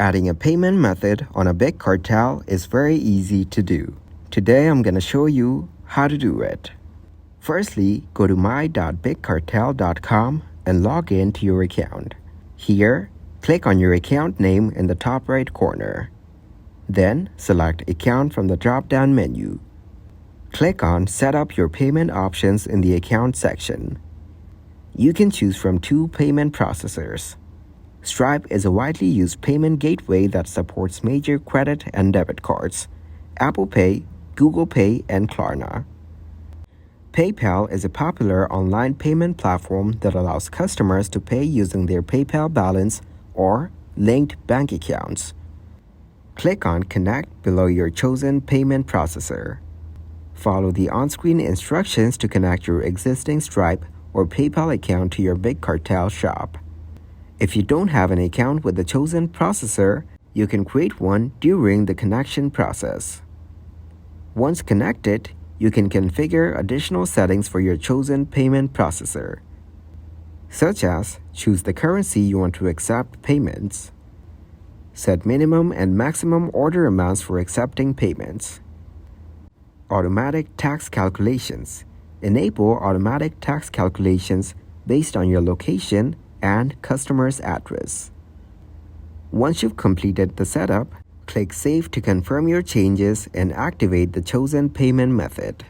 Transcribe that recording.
Adding a payment method on a Big Cartel is very easy to do. Today I'm going to show you how to do it. Firstly, go to my.bigcartel.com and log in to your account. Here, click on your account name in the top right corner. Then, select Account from the drop-down menu. Click on Set up your payment options in the Account section. You can choose from two payment processors. Stripe is a widely used payment gateway that supports major credit and debit cards, Apple Pay, Google Pay, and Klarna. PayPal is a popular online payment platform that allows customers to pay using their PayPal balance or linked bank accounts. Click on Connect below your chosen payment processor. Follow the on-screen instructions to connect your existing Stripe or PayPal account to your Big Cartel shop. If you don't have an account with the chosen processor, you can create one during the connection process. Once connected, you can configure additional settings for your chosen payment processor, such as choose the currency you want to accept payments, set minimum and maximum order amounts for accepting payments, automatic tax calculations. Enable automatic tax calculations based on your location and customer's address. Once you've completed the setup, click Save to confirm your changes and activate the chosen payment method.